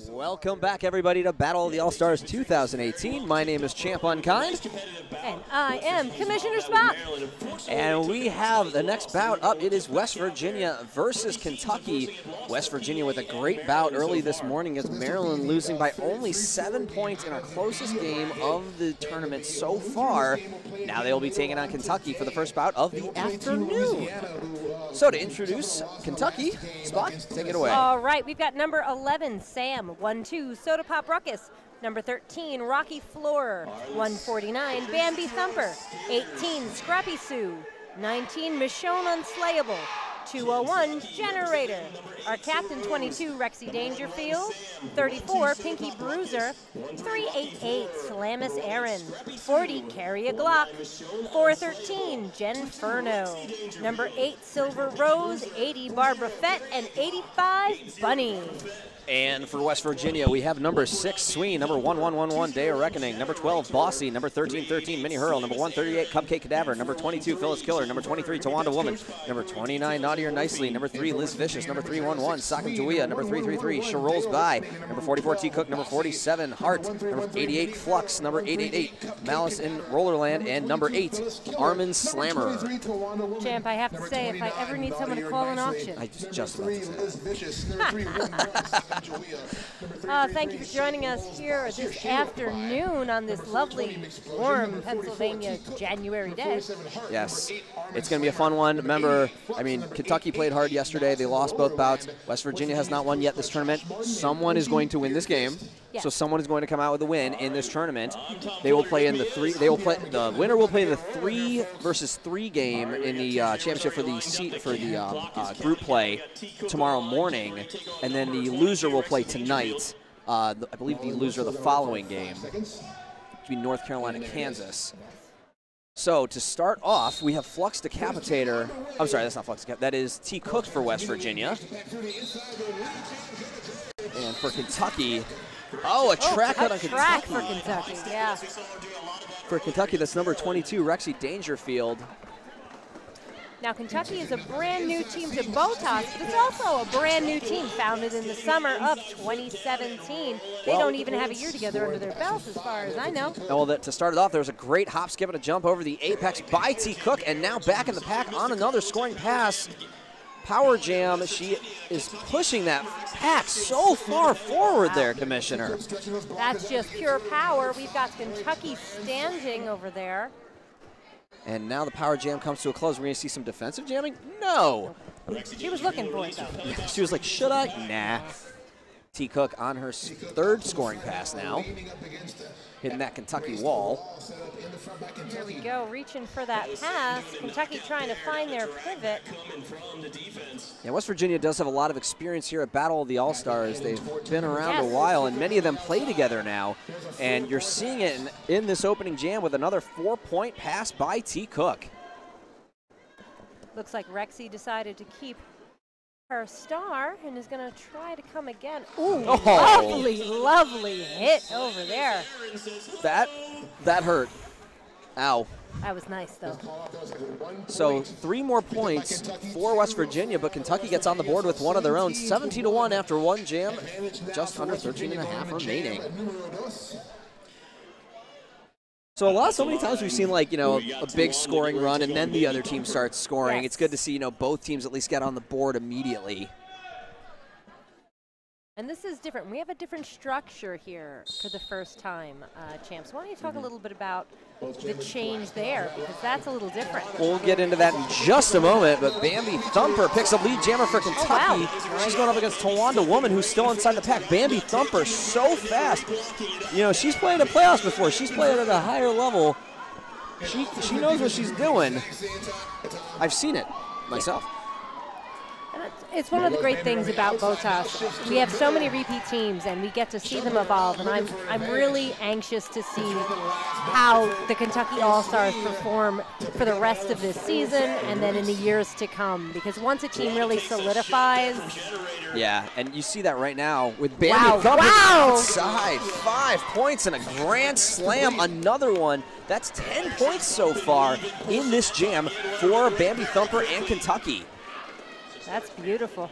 Welcome back, everybody, to Battle of the All-Stars 2018. My name is Champ Unkind. And I am Commissioner Spock. And we have the next bout up. It is West Virginia versus Kentucky. West Virginia with a great bout early this morning as Maryland losing by only 7 points in our closest game of the tournament so far. Now they will be taking on Kentucky for the first bout of the afternoon. So to introduce Kentucky, Spock, take it away. All right, we've got number 11, Sam. 1-2, Soda Pop Ruckus. Number 13, Rocky Floor. 149, Bambi Thumper. 18, Scrappy Sue. 19, Michonne Unslayable. 201, Generator. Our captain, 22, Rexy Dangerfield. 34, Pinky Bruiser. 388, Slamus Aaron. 40, Carry a Glock. 413, Jen Furno. Number 8, Silver Rose. 80, Barbara Fett. And 85, Bunny. And for West Virginia, we have number 6, Sween, number 1111, Day of Reckoning, number 12, Bossy, number 1313, Minnie Hurl, number 138, Cupcake Cadaver, number 22, Phyllis Killer, number 23, Tawanda Woman, number 29, Naughty or Nicely, number 3, Liz Vicious, number 311, Sakam Juia, number 333, She Rolls By, number 44, T Cook, number 47, Heart, number 88, Flux, number 888, Malice in Rollerland, and number 8, Armin Slammer. Champ, I have to say, if I ever need someone to call an auction. I just about to say that. Thank you for joining us here this afternoon on this lovely, warm Pennsylvania January day. Yes, it's going to be a fun one. Remember, I mean, Kentucky played hard yesterday. They lost both bouts. West Virginia has not won yet this tournament. Someone is going to win this game. Yes. So someone is going to come out with a win in this tournament. They will play in the the winner will play the 3 versus 3 game in the championship for the group play tomorrow morning, and then the loser will play tonight. I believe the loser of the following game between North Carolina and Kansas. So to start off, we have Flux Decapitator. I'm sorry, that's not Flux Decapitator. That is T Cook for West Virginia. And for Kentucky, a track out on Kentucky. Track for Kentucky, yeah. For Kentucky, that's number 22, Rexy Dangerfield. Now, Kentucky is a brand new team to BOTAS, but it's also a brand new team founded in the summer of 2017. They don't even have a year together under their belts, as far as I know. Well, to start it off, there was a great hop, skip, and a jump over the apex by T Cook, and now back in the pack on another scoring pass. Power Jam, she is pushing that pack so far forward there, Commissioner. That's just pure power. We've got Kentucky standing over there. And now the Power Jam comes to a close. We're going to see some defensive jamming? No. She was looking for it, though. She was like, should I? Nah. T Cook on her 3rd scoring pass now, hitting that Kentucky wall. Here we go, reaching for that pass. Kentucky trying to find their pivot. Yeah, West Virginia does have a lot of experience here at Battle of the All-Stars. They've been around a while, and many of them play together now. And you're seeing it in this opening jam with another 4-point pass by T Cook. Looks like Rexy decided to keep her star and is going to try to come again. Ooh, lovely, lovely hit over there. That hurt. Ow. That was nice, though. So 3 more points for West Virginia, but Kentucky gets on the board with one of their own. 17-1 after 1 jam, just under 13.5 remaining. So many times we've seen, like, a big scoring run and then the other team starts scoring. Yes. It's good to see, both teams at least get on the board immediately. And this is different. We have a different structure here for the first time, Champs. Why don't you talk a little bit about the change there, because that's a little different. We'll get into that in just a moment, but Bambi Thumper picks up lead jammer for Kentucky. Oh, wow. She's going up against Tawanda Woman, who's still inside the pack. Bambi Thumper so fast. She's played in the playoffs before. She's played at a higher level. She knows what she's doing. I've seen it myself. It's one of the great things about BOTAS. We have so many repeat teams, and we get to see them evolve. And I'm really anxious to see how the Kentucky All-Stars perform for the rest of this season and then in the years to come. Because once a team really solidifies. Yeah, and you see that right now with Bambi Thumper outside. 5 points and a grand slam, another one. That's 10 points so far in this jam for Bambi Thumper and Kentucky. That's beautiful.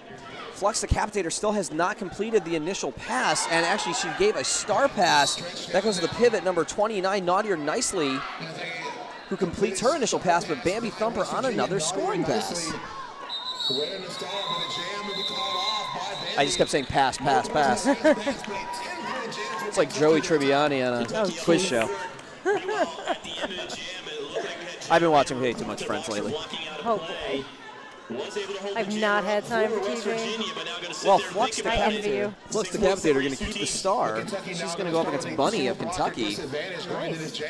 Flux Decapitator still has not completed the initial pass, and actually she gave a star pass. That goes to the pivot, number 29, Nadir Nicely, who completes her initial pass, but Bambi Thumper on another scoring pass. I just kept saying pass, pass, pass. It's like Joey Tribbiani on a quiz show. I've been watching way too much Friends lately. Oh, boy. I've not had time for TV. Well, Flux Decapitator are going to keep the star. She's going to go up against Bunny of Kentucky. Nice.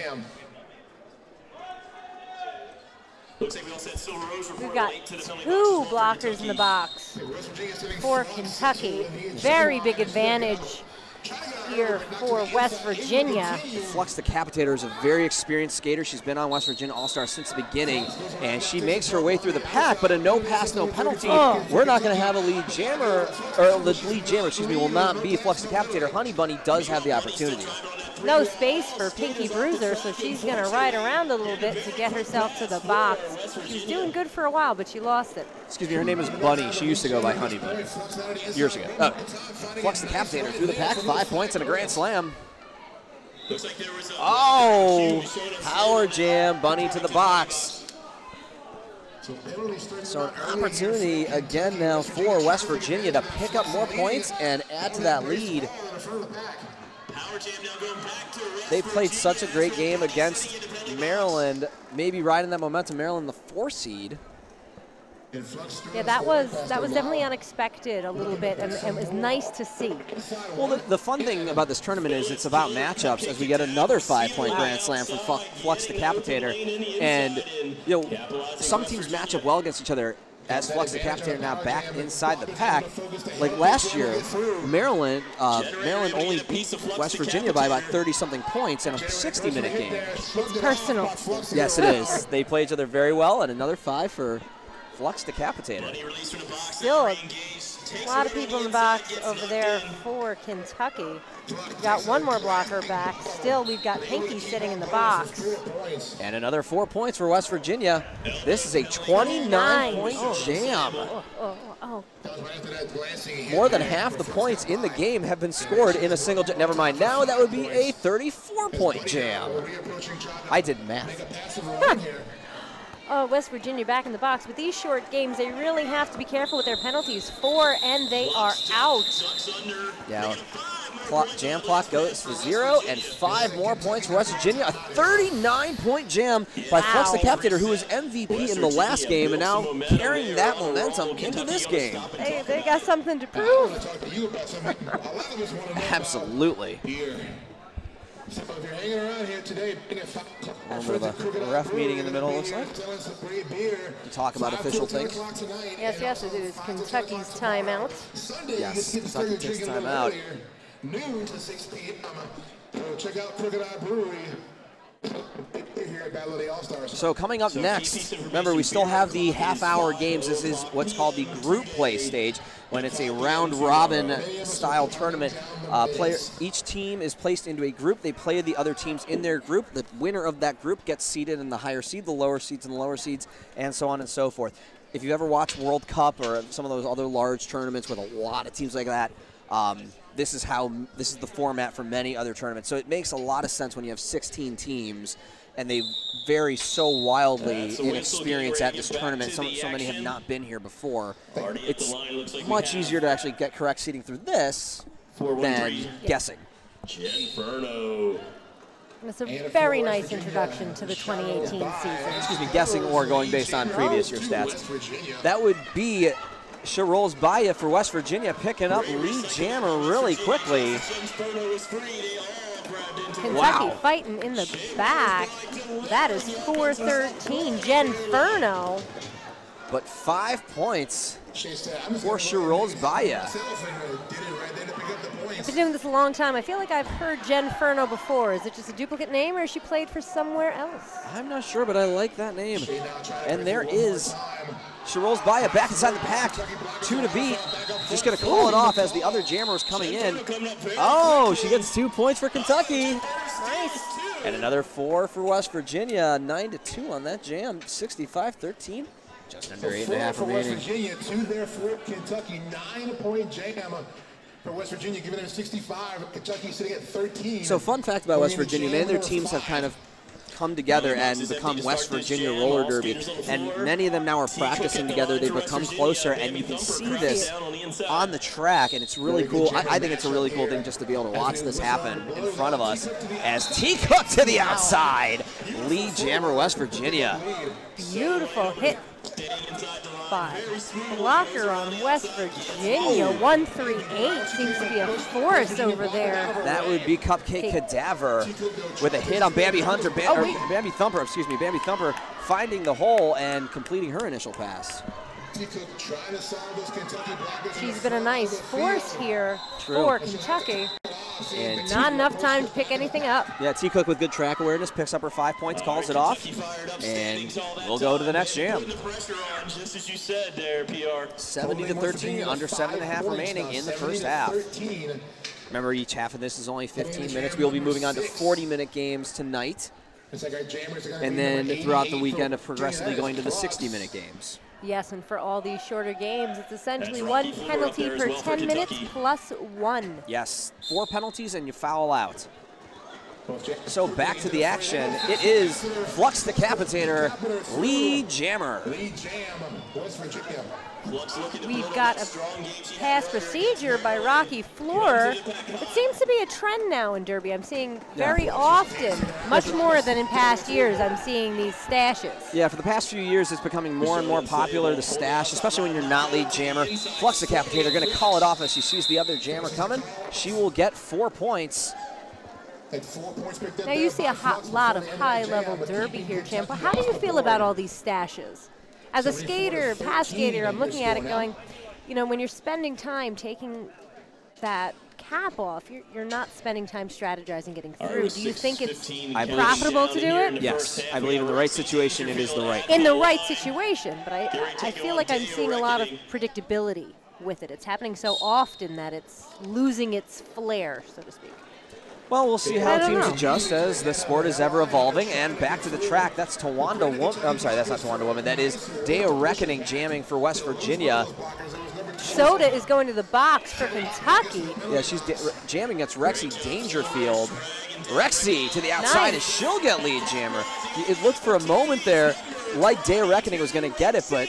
We've got 2 blockers in the box for Kentucky. Very big advantage here for West Virginia. Flux Decapitator is a very experienced skater. She's been on West Virginia All-Star since the beginning, and she makes her way through the pack, but a no pass, no penalty. We're not going to have a lead jammer, or the lead jammer, excuse me, will not be Flux Decapitator. Honey Bunny does have the opportunity. No space for Pinky Bruiser, so she's going to ride around a little bit to get herself to the box. She was doing good for a while, but she lost it. Excuse me, her name is Bunny. She used to go by Honey Bunny years ago. Flux Decapitator through the pack, 5 points and a grand slam. Oh, power jam, Bunny to the box. So an opportunity again now for West Virginia to pick up more points and add to that lead. They played such a great game against Maryland, maybe riding that momentum. Maryland, the 4 seed. Yeah, that was definitely unexpected a little bit, and it was nice to see. Well, the fun thing about this tournament is it's about matchups as we get another 5-point grand slam from Flux Decapitator. And, you know, some teams match up well against each other. As Flux Decapitator now back inside the pack. Like last year, Maryland only beat West Virginia by about 30-something points in a 60-minute game. It's personal. Yes, it is. They play each other very well, and another 5 for Flux Decapitator. Still a lot of people in the box over there for Kentucky. We've got 1 more blocker back. Still, we've got Pinky sitting in the box. And another 4 points for West Virginia. This is a 29-point jam. More than half the points in the game have been scored in a single jam. Never mind. Now that would be a 34-point jam. I did math. West Virginia back in the box. With these short games, they really have to be careful with their penalties. 4, and they are out. Yeah. Jam clock goes for 0, and 5 more points for West Virginia. A 39-point jam by Flux Decapitator, who was MVP in the last game, and now carrying that momentum into this game. They got something to prove. Absolutely. A little bit of a ref meeting in the middle, looks like. To talk about official things. Yes, it is Kentucky's timeout. Yes, Kentucky takes timeout. Noon to 6 p.m. Check out Crooked Eye Brewery here at Battle of the All-Stars. So coming up next, remember we still have the half-hour games. This is what's called the group play stage, when it's a round-robin style tournament. Each team is placed into a group. They play the other teams in their group. The winner of that group gets seeded in the higher seed, the lower seeds in the lower seeds, and so on and so forth. If you've ever watched World Cup or some of those other large tournaments with a lot of teams like that, this is the format for many other tournaments. So it makes a lot of sense when you have 16 teams and they vary so wildly in experience at this tournament. So many have not been here before. It's much easier to actually get correct seeding through this than guessing. It's a very nice introduction to the 2018 season. Excuse me, guessing or going based on previous year stats. That would be Sherolls Baya for West Virginia picking up lead jammer really quickly. Kentucky fighting in the back. That is 4-13. Jen Furno. But 5 points for Sherolls Baya. I've been doing this a long time. I feel like I've heard Jen Furno before. Is it just a duplicate name, or has she played for somewhere else? I'm not sure, but I like that name. And there is Sherolls Baya back inside the pack. 2 to beat. Just going to call it off as the other jammer is coming in. Oh, she gets 2 points for Kentucky. Nice. And another 4 for West Virginia. 9-2 on that jam. 65-13. Just under So 8.5 for West remaining. Virginia, 2 there for Kentucky. 9-point jam for West Virginia, giving them 65. Kentucky sitting at 13. So fun fact about West Virginia, many of their teams have kind of come together and become West Virginia roller derby, and many of them now are practicing together. They've become closer, and you can see this on the track, and it's really cool. I think it's a really cool thing just to be able to watch this happen in front of us as T. Cook to the outside. Lead jammer, West Virginia. Beautiful hit by blocker on West Virginia. 138 seems to be a force over there. That would be Cupcake Cadaver with a hit on Bambi Hunter, Bambi Thumper, excuse me, Bambi Thumper finding the hole and completing her initial pass. She's been a nice force here for Kentucky. And not enough time to pick anything up. Yeah, T. Cook with good track awareness picks up her 5 points, calls it off, and we'll go to the next jam. 70-13, under 7.5 remaining in the first half. Remember, each half of this is only 15 minutes. We'll be moving on to 40-minute games tonight, and then throughout the weekend of progressively going to the 60-minute games. Yes, and for all these shorter games, it's essentially 1 penalty per 10 minutes plus 1. Yes, 4 penalties and you foul out. So back to the action. It is Flux Decapitator, lead jammer. We've got a pass procedure by Rocky Floor. It seems to be a trend now in Derby. I'm seeing very often, much more than in past years, I'm seeing these stashes. Yeah, for the past few years, it's becoming more and more popular, the stash, especially when you're not lead jammer. Flux Decapitator going to call it off as she sees the other jammer coming. She will get 4 points. Now you see a lot of high-level Derby here, Champ. How do you feel about all these stashes? As a skater, past skater, I'm looking at it going, you know, when you're spending time taking that cap off, you're not spending time strategizing getting through. Do you think it's profitable to do it? Yes, I believe in the right situation, it is the right. In the right situation, but I feel like I'm seeing a lot of predictability with it. It's happening so often that it's losing its flair, so to speak. Well, we'll see how teams adjust as the sport is ever evolving. And back to the track. That's Tawanda Woman. I'm sorry, that's not Tawanda Woman. That is Day of Reckoning jamming for West Virginia. Soda is going to the box for Kentucky. Yeah, she's jamming against Rexy Dangerfield. Rexy to the outside, and she'll get lead jammer. It looked for a moment there like Day of Reckoning was going to get it, but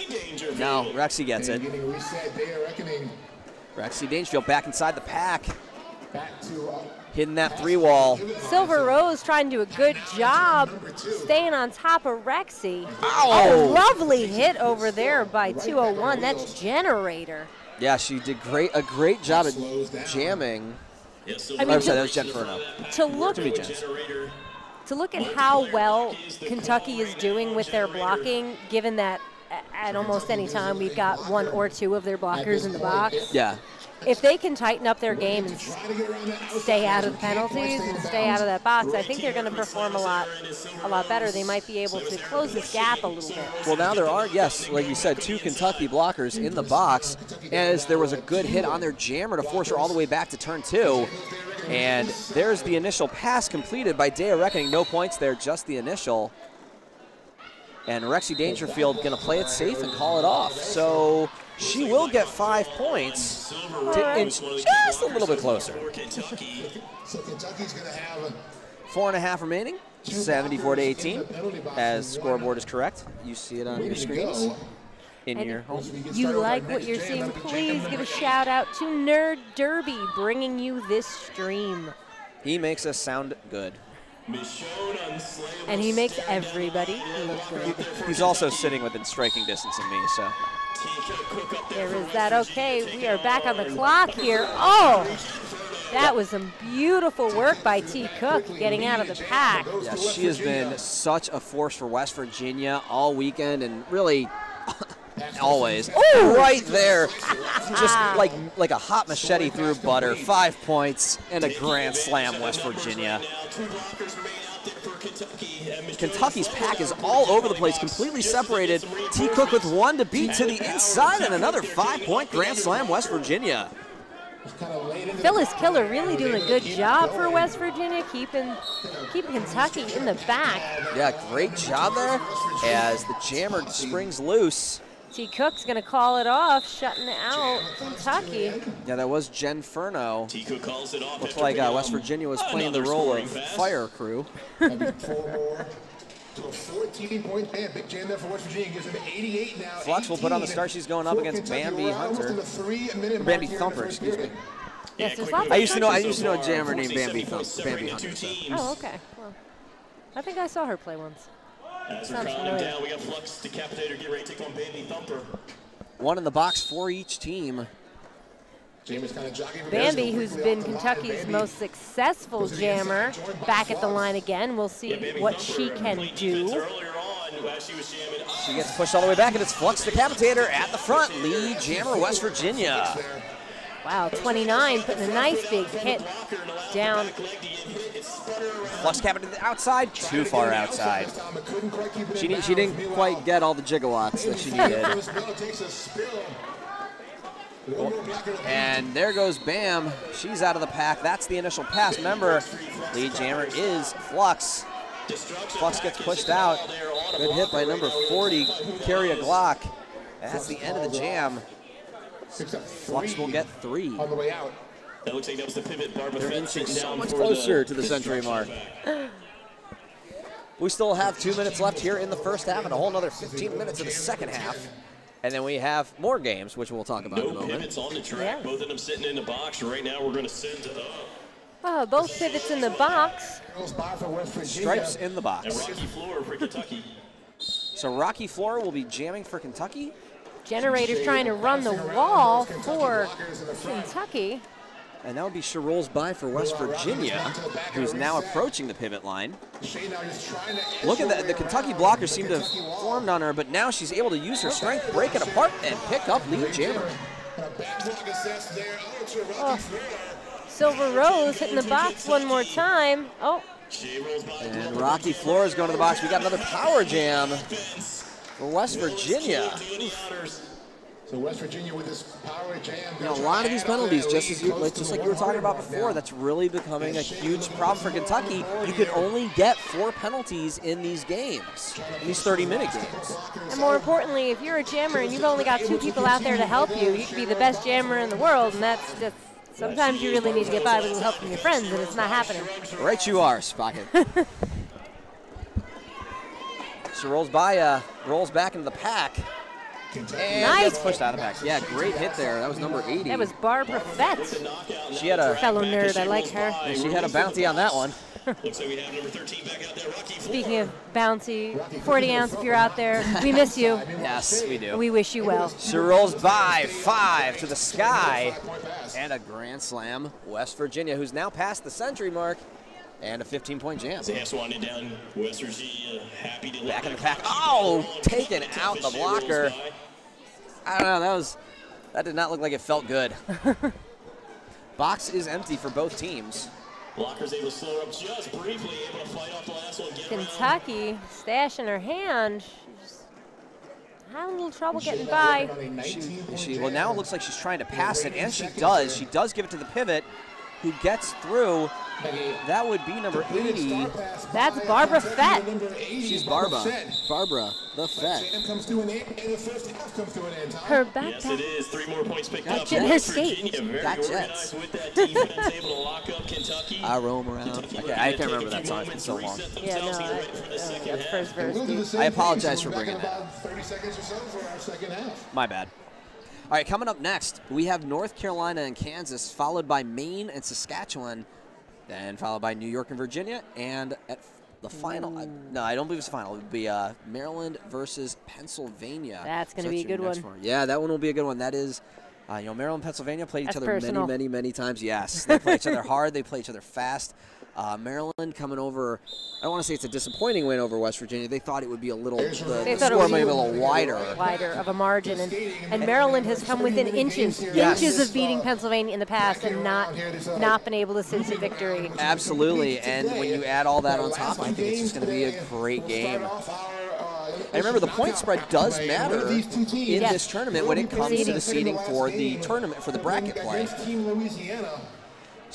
no, Rexy gets it. Rexy Dangerfield back inside the pack. Hitting that 3-wall. Silver Rose trying to do a good job staying on top of Rexy. Ow! A lovely hit over there by 201. That's Generator. Yeah, she did a great job at jamming. I mean, that was Jen Furno. To look at how well Kentucky is doing with their blocking, given that at almost any time we've got 1 or 2 of their blockers in the box. Yeah. If they can tighten up their game and stay out of the penalties and stay out of that box, I think they're going to perform a lot better. They might be able to close this gap a little bit. Well, now there are, yes, like you said, 2 Kentucky blockers in the box, as there was a good hit on their jammer to force her all the way back to turn 2. And there's the initial pass completed by Day of Reckoning. No points there, just the initial. And Rexy Dangerfield going to play it safe and call it off. So she will get 5 points to inch just a little bit closer. So Kentucky's going to have 4.5 remaining, 74-18, as scoreboard is correct. You see it on your screens in your home. You like what you're seeing, please give a shout out to Nerd Derby bringing you this stream. He makes us sound good. And he makes everybody look good. He's also sitting within striking distance of me, so. There is that. Okay, we are back on the clock here. Oh, that was some beautiful work by T. Cook getting out of the pack. Yeah, she has been such a force for West Virginia all weekend and really always. Ooh, right there. Just like a hot machete through butter. 5 points and a grand slam, West Virginia. Kentucky's pack is all over the place, completely separated. T. Cook with 1 to beat to the inside and another 5-point grand slam, West Virginia. Phyllis Killer really doing a good job for West Virginia, keeping Kentucky in the back. Yeah, great job there as the jammer springs loose. T. Cook's going to call it off, shutting out Kentucky. Yeah, that was Jen Furno. T. Cook calls it off. Looks like West Virginia was playing the role of fire crew. 4 more to a 14-point man. Big jam there for West Virginia. Gives him 88 now. Flux will put on the start. She's going up against Bambi Hunter. Bambi Thumper, excuse me. Yes, there's lots of I used to know a jammer named Bambi Hunter. So. Oh, okay. Well, I think I saw her play once. As we're counting down, we got Flux Decapitator get ready to take on Bambi Thumper. One in the box for each team. Bambi, who's been Kentucky's most successful jammer, back at the line again. We'll see what she can do. She gets pushed all the way back, and it's Flux Decapitator at the front. Lead jammer, West Virginia. Wow, 29, putting a nice big hit down. Flux Decapitator to the outside, too far outside. She didn't quite get all the gigawatts that she needed. And there goes Bam. She's out of the pack. That's the initial pass. Remember, lead jammer is Flux. Flux gets pushed out. Good hit by number 40, Carry a Glock. That's the end of the jam. Flux will get 3. On the way out. That looks like that was the pivot. They're inching so much closer to the century mark. We still have 2 minutes left here in the first half and a whole another 15 minutes in the second half. And then we have more games, which we'll talk about in a moment. Pivots on the track. Both of them sitting in the box. Right now we're going to send Oh, both pivots in the box. Stripes in the box. and Rocky Floor for Kentucky. So Rocky Floor will be jamming for Kentucky. Generator's trying to run the wall for Kentucky. And that would be she rolls by for West Virginia, who's now approaching the pivot line. Look at that. The Kentucky blockers seem to have formed on her, but now she's able to use her strength, break it apart, and pick up lead jammer. Oh. Silver Rose hitting the box one more time. Oh. And Rocky Floor is going to the box. We got another power jam for West Virginia. So West Virginia with this power jam. You know, a lot of these penalties, just like you were talking about before, that's really becoming a huge problem for Kentucky. You can only get 4 penalties in these games, in these 30-minute games. And more importantly, if you're a jammer and you've only got 2 people out there to help you, you can be the best jammer in the world, and that's just, sometimes you really need to get by with a little help from your friends, and it's not happening. Right you are, Spocket. She rolls by, rolls back into the pack. And nice. gets pushed out of the pack. Yeah, great hit there. That was number 80. That was Barbara Fett. She had a fellow nerd. I like her. She had a bounty on that one. Looks like we have number 13 back out there, Rocky Floor. Speaking of bouncy, 40 ounce if you're out there, we miss you. Yes, we do. We wish you well. She rolls by 5 to the sky. And a grand slam. West Virginia, who's now past the century mark. And a 15-point jam. Zass winding down. West Virginia happy to back in the pack. Oh, taken out the blocker. I don't know, that did not look like it felt good. Box is empty for both teams. Blockers able to slow up just briefly, able to fight off the last one. Kentucky stash in her hand. She just had a little trouble getting by. Well, now it looks like she's trying to pass it, and she does. She does give it to the pivot, who gets through. That would be number 80. That's Barbara Fett. She's Barbara the Fett. Her backpack. Yes, it is. 3 more points picked up. Her skate. Got jets. With that defense, able to lock up Kentucky. I roam around. Okay, I can't remember that song. It's been so long. Yeah, no, the first verse. I apologize for bringing that. 30 seconds or so for our second half. My bad. All right, coming up next, we have North Carolina and Kansas, followed by Maine and Saskatchewan, then followed by New York and Virginia, and at the final, no, I don't believe it's the final. It would be Maryland versus Pennsylvania. That's going to be a good one. Yeah, that one will be a good one. That is, Maryland and Pennsylvania played each other personal. many times. Yes, they play each other hard. They play each other fast. Maryland coming over, I don't want to say it's a disappointing win over West Virginia. They thought it would be a little, the score might be a little wider of a margin. And Maryland has come within inches of beating Pennsylvania in the past and not been able to cinch a victory. Absolutely, and when you add all that on top, I think it's just going to be a great game. And remember, the point spread does matter in this tournament when it comes to the seeding for the tournament, for the bracket play.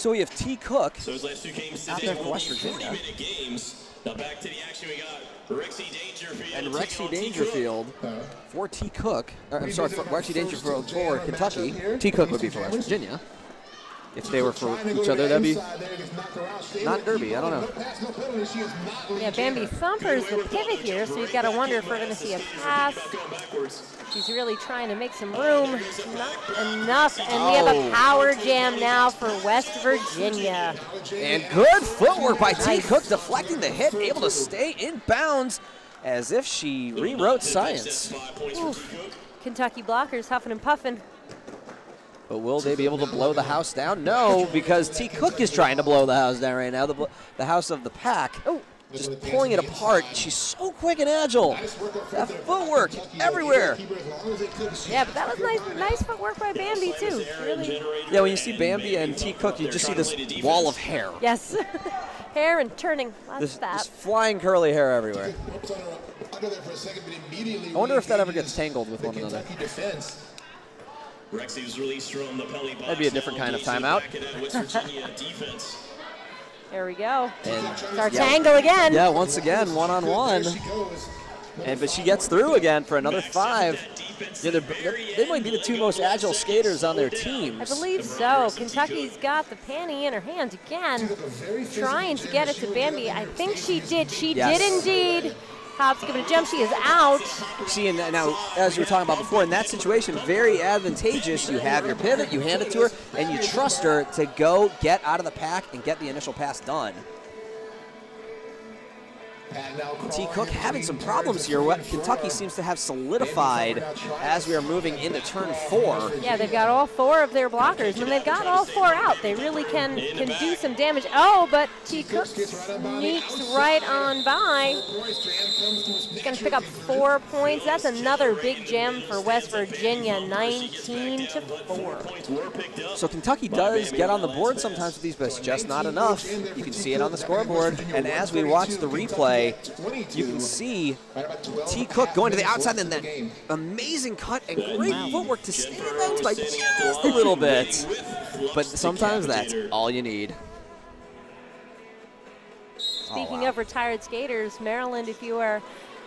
So we have T. Cook So those last two games out there for West Virginia. 40-minute games. Now back to the action. We got Rexy Dangerfield. And Rexy Dangerfield for T. Cook. I'm sorry, for Rexy Dangerfield for Kentucky. T. Cook would be for West Virginia. If they were for each other, that'd be not Derby. I don't know. Yeah, Bambi Thumper's the pivot here, so you've got to wonder if we're going to see a pass. She's really trying to make some room. Not enough, and we have a power jam now for West Virginia. And good footwork by T. Cook, deflecting the hit, able to stay in bounds as if she rewrote science. Oof. Kentucky blockers huffing and puffing. But will they be able to blow the house down? No, because T. Cook is trying to blow the house down right now, the house of the pack. Oh. Just pulling it apart. She's so quick and agile. That footwork everywhere. Yeah, but that was nice footwork by Bambi, too. Really. Yeah, when you see Bambi and T. Cook, you just see this wall of hair. Yes. Hair and turning. This flying curly hair everywhere. I wonder if that ever gets tangled with one another. That'd be a different kind of timeout. There we go. And it's our tangle again. Yeah, once again, one-on-one. But she gets through again for another 5. Yeah, they might be the 2 most agile skaters on their teams. I believe so. Kentucky's got the panty in her hand again, trying to get it to Bambi. I think she did. She did indeed. Hobbs giving a jump. She is out. See, and now, as you were talking about before, in that situation, very advantageous. You have your pivot, you hand it to her, and you trust her to go get out of the pack and get the initial pass done. T. Cook having some problems here. What Kentucky seems to have solidified as we are moving into turn 4. Yeah, they've got all 4 of their blockers, and they've got all 4 out. They really can do some damage. Oh, but T. Cook sneaks right on by. He's going to pick up 4 points. That's another big gem for West Virginia, 19-4. So Kentucky does get on the board sometimes with these, but it's just not enough. You can see it on the scoreboard, and as we watch the replay, you can see T. Cook going to the outside and that amazing cut and great footwork to stay in bounds by just a little bit. But sometimes that's all you need. Speaking of retired skaters, Maryland, if you are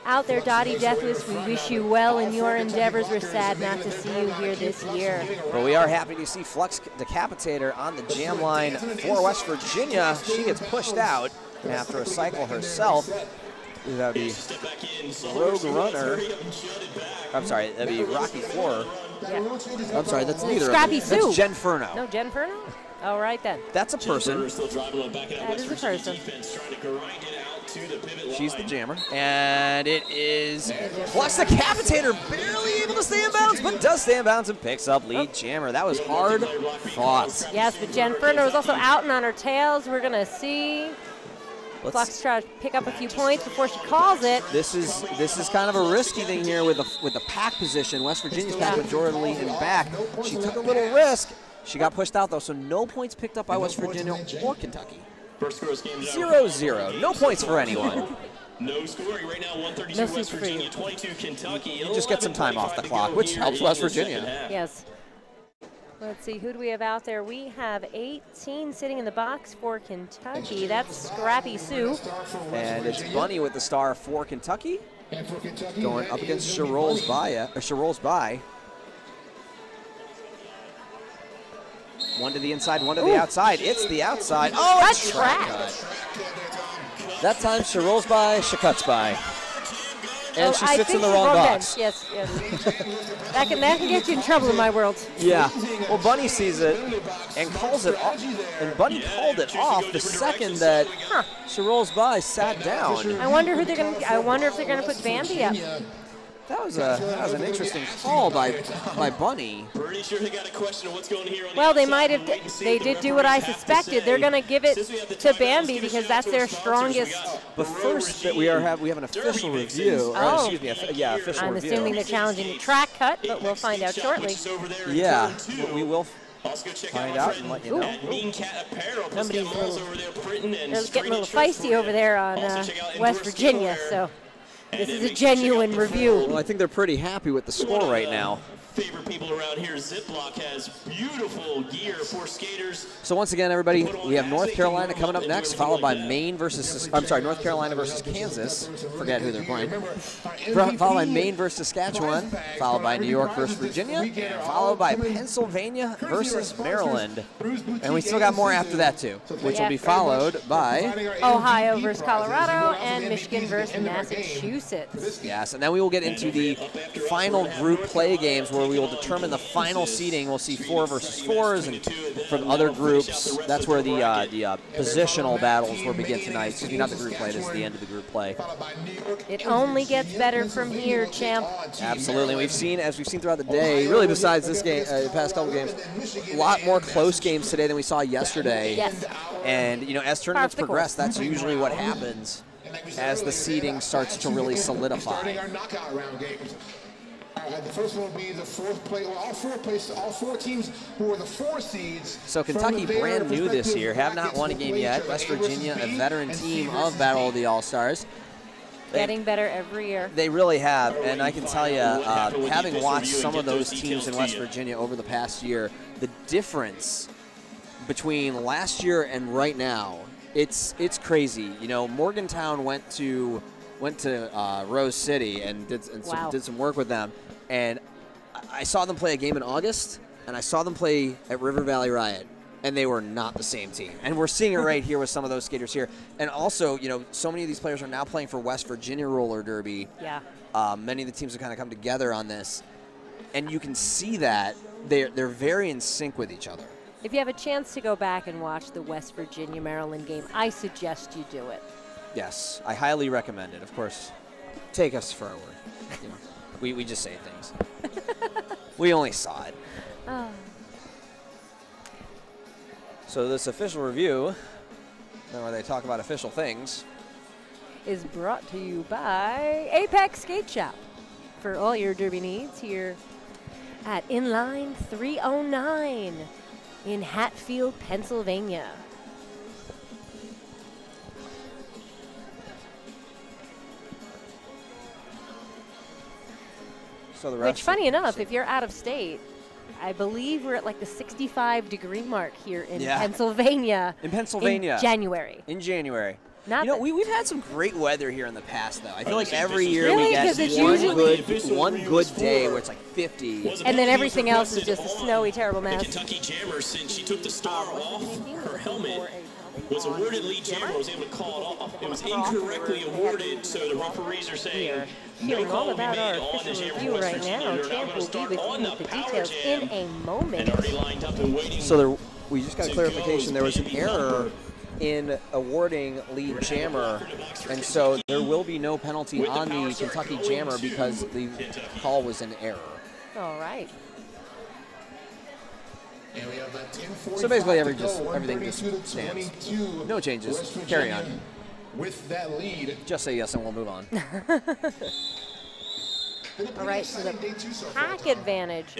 out there, Dottie Deathless, we wish you well in your endeavors. We're sad not to see you here this year. But we are happy to see Flux Decapitator on the jam line for West Virginia. She gets pushed out after a cycle herself. That would be Rogue Runner. I'm sorry, that would be Rocky Floor. Yeah. I'm sorry, that's neither Scrappy of them. Sue. That's Jen Furno. No, Jen Furno? All right, then. That's a person. That is a person. She's the jammer. And it is Flux Decapitator, barely able to stay in bounds, but does stay in bounds and picks up lead jammer. That was hard fought. Yes, but Jen Furno is also out and on her tails. We're going to see Flux try to pick up a few points before she calls it. This is kind of a risky thing here with the pack position. West Virginia's pack majority in back. She took a little risk. She got pushed out though, so no points picked up by West Virginia or Kentucky. 0-0. No points for anyone. No scoring right now. 132 West Virginia, 22 Kentucky. You just get some time off the clock, which helps West Virginia. Yes. Let's see, who do we have out there? We have 18 sitting in the box for Kentucky. That's Scrappy Sue. And it's Bunny with the star for Kentucky. Going up against Sherolls by. One to the inside, one to the outside. It's the outside. Oh, that's track cut. That time Sherolls by, she cuts by. And she sits in the wrong box. Yes, yes. that can get you in trouble in my world. Yeah. Well, Bunny sees it and calls it off. And Bunny called it off the second that Sherolls by sat down. I wonder who they're going to. I wonder if they're going to put Bambi up. That was an interesting call by Bunny. Pretty sure they got a question of what's going here on well, they might have. They did do what I suspected. They're going to give it to Bambi because that's their strongest. But first, that we have an official review. Oh. Excuse me, official I'm review. assuming they're challenging the track cut, but we'll find out shortly. Yeah, we will find out and let you know. Somebody's they're getting a little feisty over there on West Virginia, so. This is a genuine review. Well, I think they're pretty happy with the score right now. favorite people around here, Ziploc has beautiful gear for skaters. So once again, everybody, we have North Carolina coming up next, followed by Maine versus, I'm sorry, North Carolina versus Kansas. Forget who they're playing. Followed by Maine versus Saskatchewan, followed by New York versus Virginia, followed by Pennsylvania versus Maryland. And we still got more after that too, which will be followed by Ohio versus Colorado and Michigan versus Massachusetts. Yes, and then we will get into the final group play games where we will determine the final seeding. We'll see 4 versus 4s, and from other groups, that's where the positional battles will begin tonight. Excuse me, not the group play, this is the end of the group play. It only gets better from here, champ. Absolutely. We've seen, as we've seen throughout the day, really besides this game, the past couple games, a lot more close games today than we saw yesterday. Yes. And, you know, as tournaments progress, that's usually what happens as the seeding starts to really solidify. The first one will be the 4th place. Well, all four teams who are the 4 seeds. So Kentucky, brand new this year, have not won a game yet. West Virginia, a veteran team of Battle of the All-Stars. Getting better every year. They really have, and I can tell you, having watched some of those teams in West Virginia over the past year, the difference between last year and right now, it's crazy. You know, Morgantown went to Rose City and did some work with them, and I saw them play a game in August, and I saw them play at River Valley Riot, and they were not the same team. And we're seeing it right here with some of those skaters here. And also, you know, so many of these players are now playing for West Virginia Roller Derby. Yeah. Many of the teams have kind of come together on this, and you can see that they're very in sync with each other. If you have a chance to go back and watch the West Virginia-Maryland game, I suggest you do it. Yes, I highly recommend it. Of course, take us for our word. You know, we just say things. We only saw it. Oh. So this official review, where they talk about official things, is brought to you by Apex Skate Shop. For all your derby needs here at Inline 309 in Hatfield, Pennsylvania. So the rest. Which, funny enough, if you're out of state, I believe we're at like the 65-degree mark here in Pennsylvania. In Pennsylvania. In January. In January. Not you know, we've had some great weather here in the past, though. I feel like every year really? we get one good day where it's like 50. And then everything else is just a snowy, terrible mess. The Kentucky Jammer, since she took the star off her helmet, was awarded lead jammer, was able to call it off. It was incorrectly awarded, so the referees are saying no call will be made on the jammer for West Virginia. They're now going to start on the power jam. In a moment. And already lined up and waiting. So we just got a clarification. There was an error in awarding lead jammer, and so there will be no penalty on the Kentucky Jammer because the call was an error. All right. So basically everything just stands. No changes. Carry on. With that lead. Just say yes and we'll move on. All right, so the pack advantage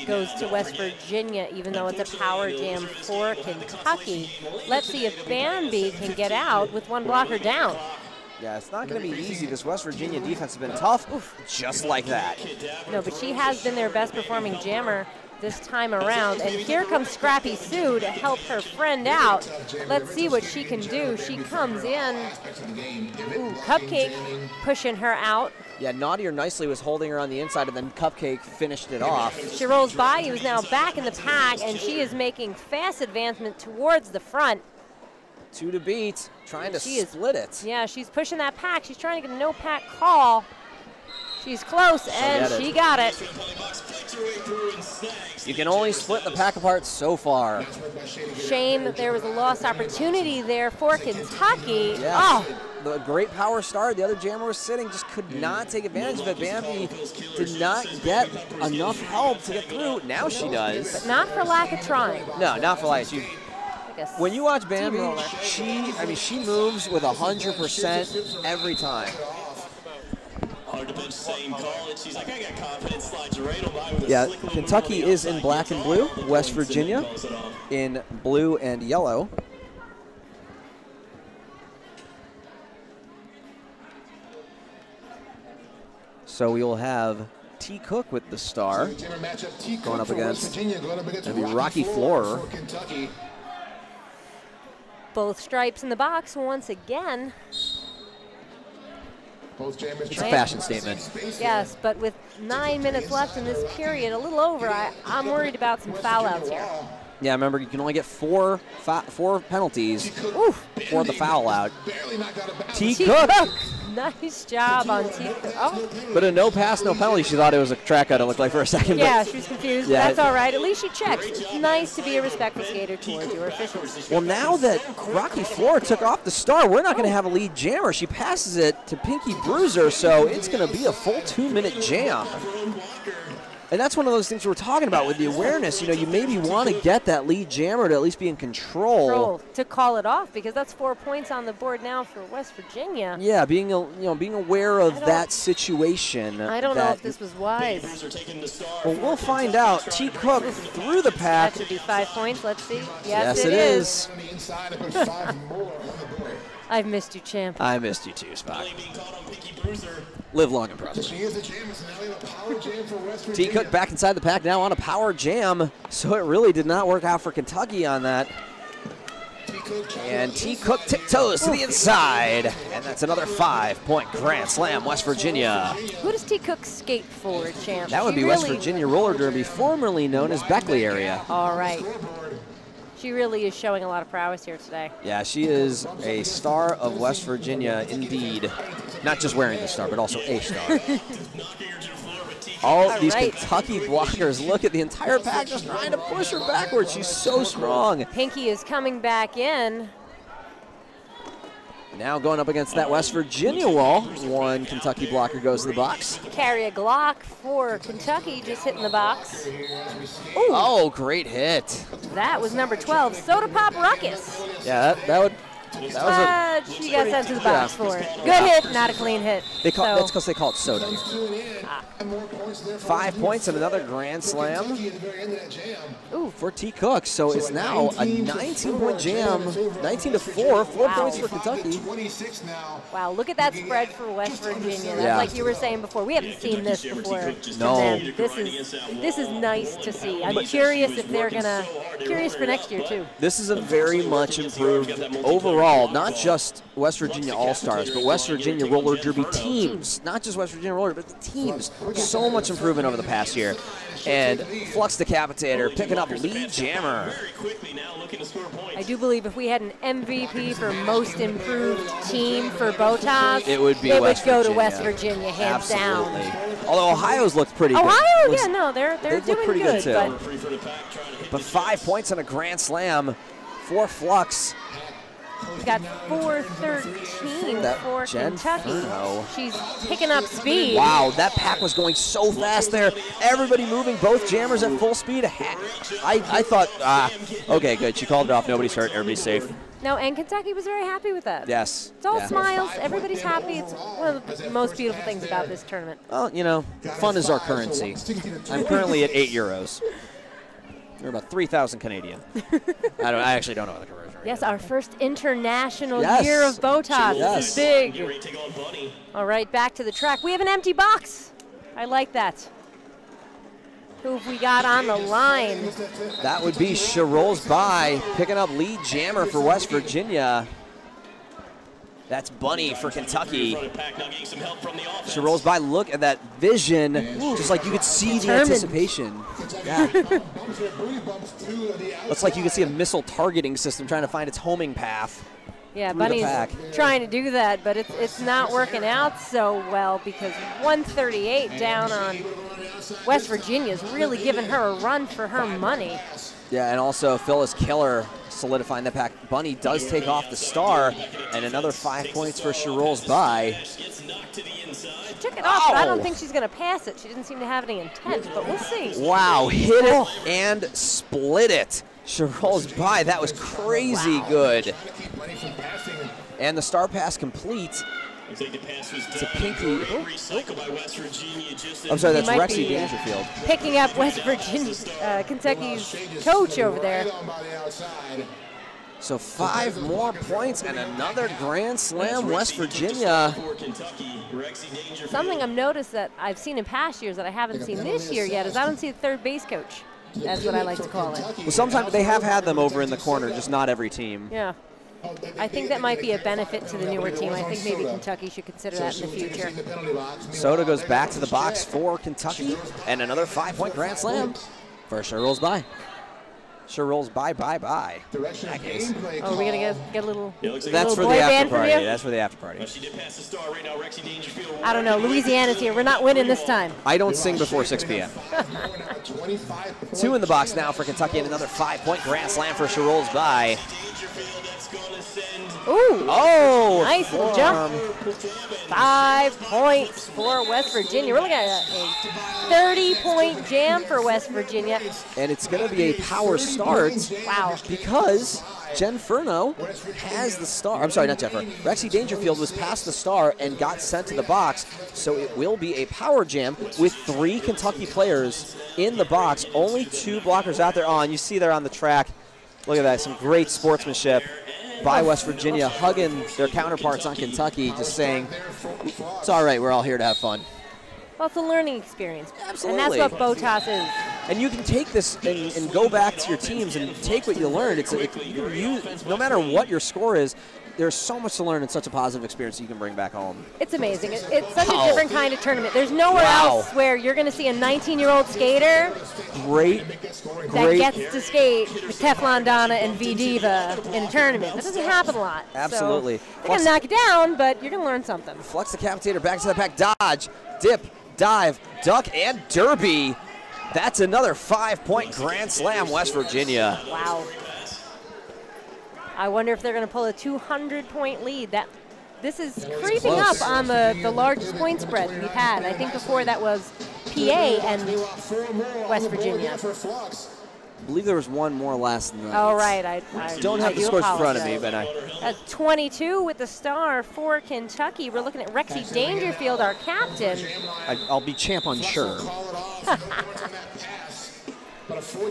goes to West Virginia, even though it's a power jam for Kentucky. Let's see if Bambi can get out with one blocker down. Yeah, it's not going to be easy. This West Virginia defense has been tough, just like that. No, but she has been their best performing jammer this time around. And here comes Scrappy Sue to help her friend out. Let's see what she can do. She comes in. Ooh, Cupcake pushing her out. Yeah, Naughty or Nicely was holding her on the inside, and then Cupcake finished it off. She rolls by, who's now back in the pack, and she is making fast advancement towards the front. 2 to beat, trying to split it. Yeah, she's pushing that pack. She's trying to get a no-pack call. She's close, and she got it. You can only split the pack apart so far. Shame that there was a lost opportunity there for Kentucky. Yeah. Oh. The great power star, the other jammer was sitting, just could not take advantage of it. Bambi did not get enough help to get through. Now she does. But not for lack of trying. No, not for lack of When you watch Bambi, she moves with 100% every time. Yeah, Kentucky is in black and blue. West Virginia in blue and yellow. So we will have T. Cook with the star. Going up against, that'd be Rocky Floor. Both stripes in the box once again. It's a fashion statement. Yes, but with 9 minutes left in this period, a little over, I'm worried about some foul outs here. Yeah, remember, you can only get four penalties for the foul out. T. Cook. Nice job on T. Cook. Oh. But a no pass, no penalty. She thought it was a track out, it looked like, for a second. Yeah, she was confused. Yeah. That's all right. At least she checks. It's nice to be a respectful skater towards your officials. Well, now that Rocky Floor took off the star, we're not going to have a lead jammer. She passes it to Pinky Bruiser, so it's going to be a full 2-minute jam. And that's one of those things we're talking about with the awareness. You know, you maybe want to get that lead jammer to at least be in control. To call it off, because that's 4 points on the board now for West Virginia. Yeah, being aware of that situation. I don't know if this was wise. Well, we'll find out. T. Cook through the pack. That should be 5 points. Let's see. Yes, it is. I've missed you, champ. I missed you too, Spock. Live long and prosper. T. Cook back inside the pack now on a power jam, so it really did not work out for Kentucky on that. And T. Cook tiptoes to the inside, and that's another 5-point Grand Slam, West Virginia. Who does T. Cook skate for, champ? That would be West Virginia roller derby, formerly known as Beckley area. All right. She really is showing a lot of prowess here today. Yeah, she is a star of West Virginia indeed. Not just wearing the star, but also a star. All these Kentucky blockers, look at the entire pack just trying to push her backwards. She's so strong. Pinky is coming back in. Now going up against that West Virginia wall. One Kentucky blocker goes to the box. Carry a Glock for Kentucky, just hitting the box. Ooh. Oh, great hit. That was number 12, Soda Pop Ruckus. Yeah, that was she got sent to the box for it. Good hit, not a clean hit. That's because they call it soda. 5 points and another Grand Slam for T. Cook. So it's now a 19-point jam, 19-4, 4 points for Kentucky. Wow, look at that spread for West Virginia. That's like you were saying before. We haven't seen this before. No. This is nice to see. I'm curious if they're curious for next year too. This is a very much improved overall, not just West Virginia All-Stars, but West Virginia roller derby teams. Not just West Virginia roller, but the teams. So much improvement over the past year. And Flux Decapitator picking up lead jammer. I do believe if we had an MVP for most improved team for BOTAS, it would go to West Virginia, hands down. Although Ohio's looked pretty good. Ohio, they're doing pretty good too. But 5 points and a Grand Slam for Flux. We've got 4:13 for Kentucky. Furno. She's picking up speed. Wow, that pack was going so fast there. Everybody moving, both jammers at full speed. I thought, okay, good. She called it off. Nobody's hurt. Everybody's safe. No, and Kentucky was very happy with that. Yes. It's all smiles. Everybody's happy. It's one of the most beautiful things about this tournament. Well, you know, fun is our currency. I'm currently at €8. We're about 3,000 Canadian. I actually don't know what the conversion rate is. Yes, our first international year of BOTAS. This is big. All right, back to the track. We have an empty box. I like that. Who have we got on the line? That would be She Rolls By, picking up lead jammer for West Virginia. That's Bunny for Kentucky. She rolls by. Look at that vision. Just like you could see the anticipation. Yeah. Looks like you could see a missile targeting system trying to find its homing path. Yeah, Bunny's trying to do that, but it's not working out so well because 138 down on West Virginia's really giving her a run for her money. Yeah, and also Phyllis Killer solidifying the pack. Bunny does take off the star, and another 5 points for She Rolls By. She took it off, but I don't think she's going to pass it. She didn't seem to have any intent, but we'll see. Wow, hit it and split it. She Rolls By. That was crazy good. And the star pass complete. To Pinky. I'm sorry, that's Rexy Dangerfield. Picking up West Virginia, Kentucky's coach over there. So 5 more points and another Grand Slam, West Virginia. Something I've noticed that I've seen in past years that I haven't seen this year yet is I don't see a third base coach. That's what I like to call it. Well, sometimes they have had them over in the corner, just not every team. Yeah. I think that might be a benefit to the newer team. I think maybe Kentucky should consider that in the future. Soto goes back to the box for Kentucky, and another 5-point Grand Slam. First sure rolls by. Sure rolls by. Oh, we're going to get a little That's for boy the band after party. for you? That's for the after party. I don't know. Louisiana's here. We're not winning this time. I don't sing before 6 p.m. 2 in the box now for Kentucky, and another 5-point Grand Slam for sure rolls by. Ooh. Oh! Nice little jump. 5 points for West Virginia. We're looking at a 30-point jam for West Virginia. And it's going to be a power start. Wow. Because Jen Furno has the star. I'm sorry, not Jennifer. Rexy Dangerfield was past the star and got sent to the box. So it will be a power jam with 3 Kentucky players in the box. Only 2 blockers out there. Oh, and you see there on the track. Look at that. Some great sportsmanship by West Virginia, hugging their counterparts on Kentucky, just saying, it's all right, we're all here to have fun. Well, it's a learning experience. Absolutely. And that's what BOTAS is. And you can take this and go back to your teams and take what you learned. No matter what your score is, there's so much to learn and such a positive experience you can bring back home. It's amazing. It's such a different kind of tournament. There's nowhere else where you're going to see a 19-year-old skater that gets to skate with Teflon Donna and V-Diva in a tournament. That doesn't happen a lot. Absolutely. So they're going to knock it down, but you're going to learn something. Flux Decapitator back to the pack. Dodge, dip, dive, duck, and derby. That's another 5-point Grand Slam, West Virginia. Wow. I wonder if they're going to pull a 200-point lead. This is creeping up on the largest point spread we've had. I think before that was PA and West Virginia. I believe there was one more last night. Oh, right. I don't have the scores in front of me, but At 22 with the star for Kentucky. We're looking at Rexy Dangerfield, our captain. I'll be champ unsure.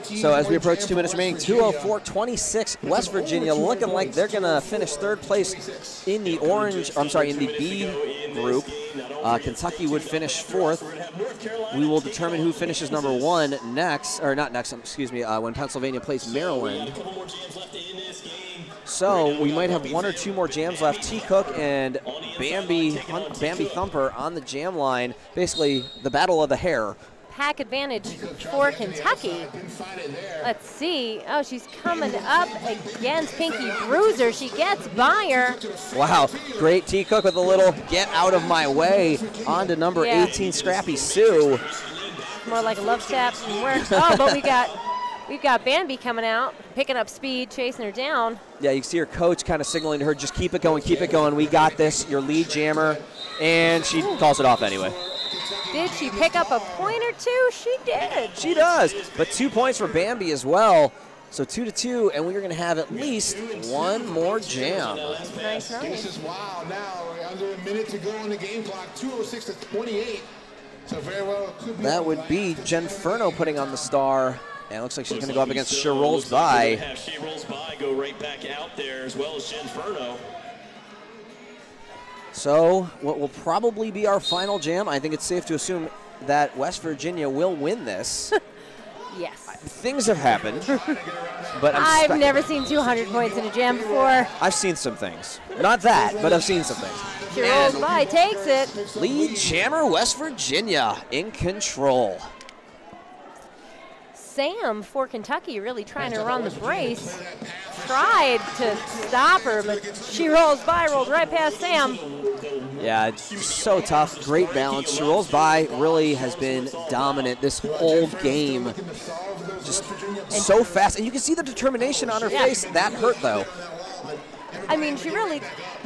So as we approach 2 minutes remaining, 2:04:26, West Virginia looking like they're going to finish 3rd place in the in the B group. Kentucky would finish 4th. We will determine who finishes number 1 next, or not next, excuse me, when Pennsylvania plays Maryland. So we might have 1 or 2 more jams left. T. Cook and Bambi Thumper on the jam line. Basically, the battle of the hair. Pack advantage for Kentucky. Let's see. Oh, she's coming up against Pinky Bruiser. She gets by her. Wow, great T. Cook with a little get out of my way on to number 18, Scrappy Sue. More like a love tap and work. Oh, but we've got Bambi coming out, picking up speed, chasing her down. Yeah, you can see her coach kind of signaling to her, just keep it going, keep it going. We got this, your lead jammer. And she calls it off anyway. Did she pick up a point or 2? She did. She does. But 2 points for Bambi as well. So 2-2, and we're going to have at least 1 more jam. Nice. Wow, now under a minute to go on the game clock, 2:06:28. So very well could be. That would be Jen Furno putting on the star. And it looks like she's going to go up against She Rolls By. She Rolls By go right back out there as well as Jen Furno. So what will probably be our final jam, I think it's safe to assume that West Virginia will win this. Yes. Things have happened, but I've never seen 200 points in a jam before. I've seen some things. Not that, but I've seen some things. She rolls by, takes it. Lead jammer West Virginia in control. Sam for Kentucky really trying to run the brace. Tried to stop her, but she rolls by, rolled right past Sam. Yeah, it's so tough. Great balance. She Rolls By really has been dominant this whole game. Just so fast. And you can see the determination on her face. That hurt, though. I mean, she really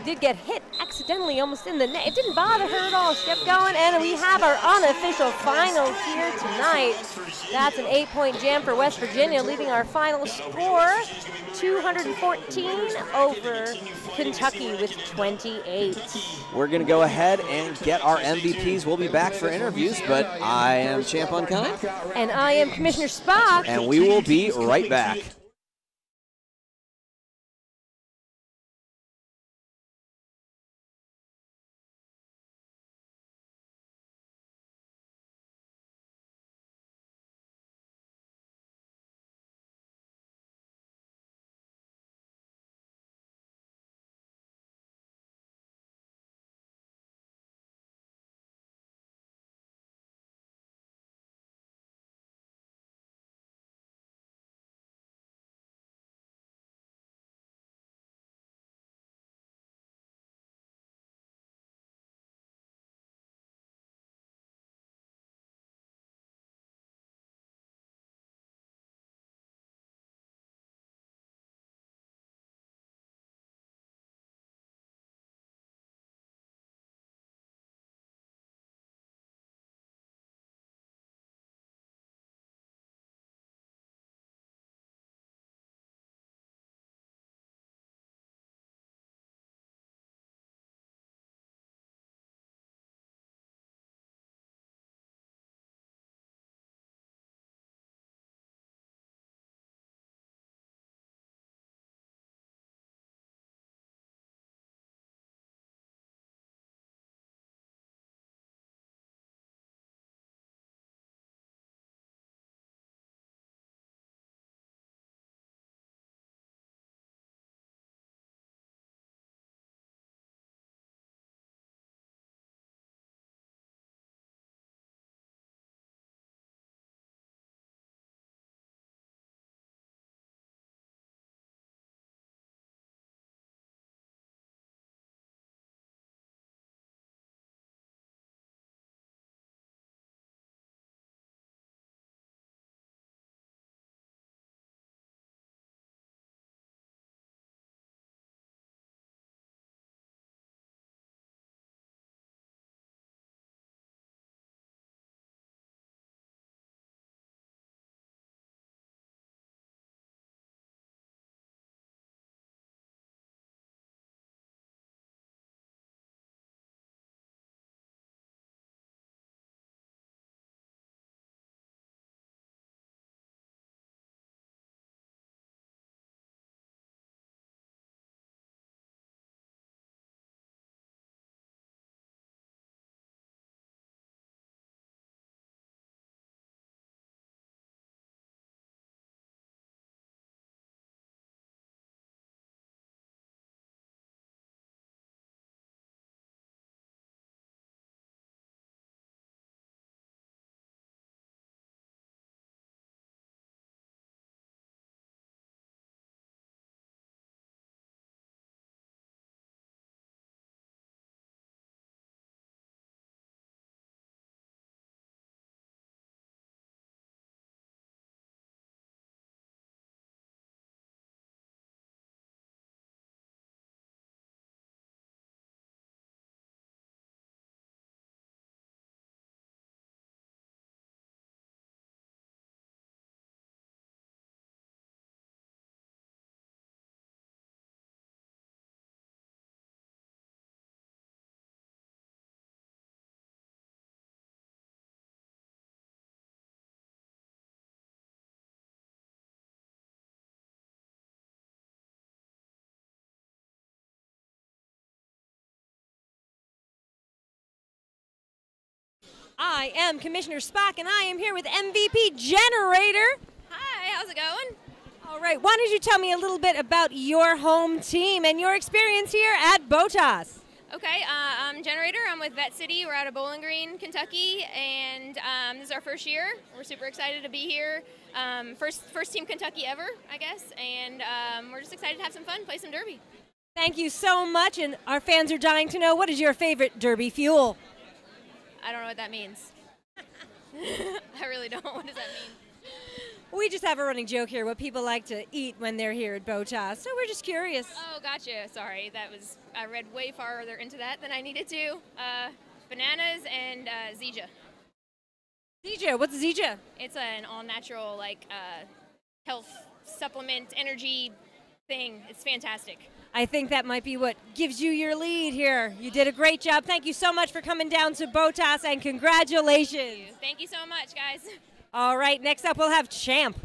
did get hit accidentally almost in the net. It didn't bother her at all. She kept going, and we have our unofficial finals here tonight. That's an 8-point jam for West Virginia, leaving our final score 214 over Kentucky with 28. We're going to go ahead and get our MVPs. We'll be back for interviews, but I am Champ Unkind. And I am Commissioner Spock. And we will be right back. I am Commissioner Spock, and I am here with MVP Generator. Hi, how's it going? All right, why don't you tell me a little bit about your home team and your experience here at BOTAS? Okay, I'm Generator. I'm with Vet City. We're out of Bowling Green, Kentucky, and this is our first year. We're super excited to be here. First team Kentucky ever, I guess, and we're just excited to have some fun, play some derby. Thank you so much, and our fans are dying to know, what is your favorite derby fuel? I don't know what that means. I really don't. What does that mean? We just have a running joke here, what people like to eat when they're here at BOTAS, so we're just curious. Oh, gotcha. Sorry, I read way farther into that than I needed to. Bananas and Zija. Zija, what's Zija? It's an all-natural, health supplement, energy thing. It's fantastic. I think that might be what gives you your lead here. You did a great job. Thank you so much for coming down to BOTAS, and congratulations. Thank you so much, guys. All right, next up we'll have Champ.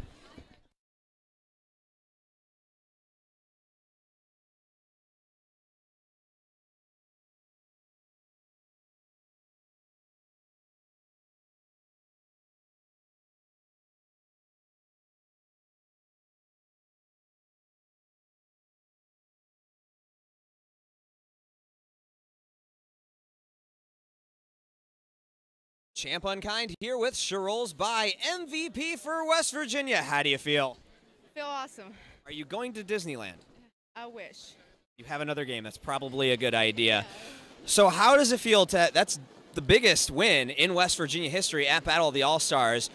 Champ Unkind here with Sherolls by MVP for West Virginia. How do you feel? Feel awesome. Are you going to Disneyland? I wish. You have another game. That's probably a good idea. So how does it feel that's the biggest win in West Virginia history at Battle of the All-Stars.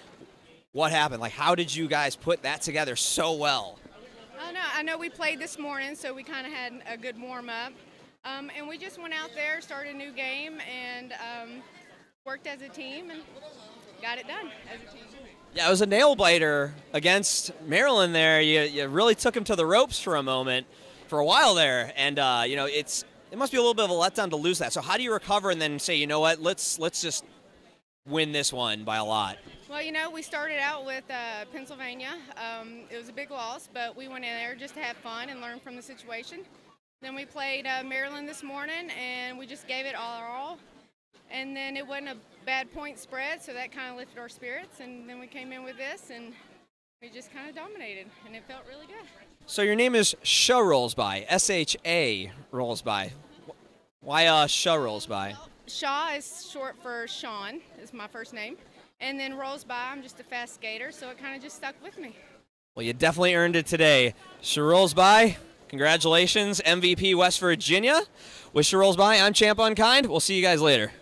What happened? How did you guys put that together so well? I know we played this morning, so we kind of had a good warm-up. And we just went out there, started a new game, and worked as a team and got it done as a team. Yeah, it was a nail-biter against Maryland there. You really took him to the ropes for a moment, for a while there. And, it must be a little bit of a letdown to lose that. So how do you recover and then say, you know what, let's just win this one by a lot? Well, we started out with Pennsylvania. It was a big loss, but we went in there just to have fun and learn from the situation. Then we played Maryland this morning, and we just gave it our all. And then it wasn't a bad point spread, so that kind of lifted our spirits. And then we came in with this, and we just kind of dominated, and it felt really good. So your name is Sherolls by, S-H-A rolls by. Why Sherolls by? Well, Shaw is short for Sean, is my first name. And then rolls by, I'm just a fast skater, so it kind of just stuck with me. Well, you definitely earned it today. Sherolls by, congratulations, MVP West Virginia. With Sherolls by, I'm Champ Unkind. We'll see you guys later.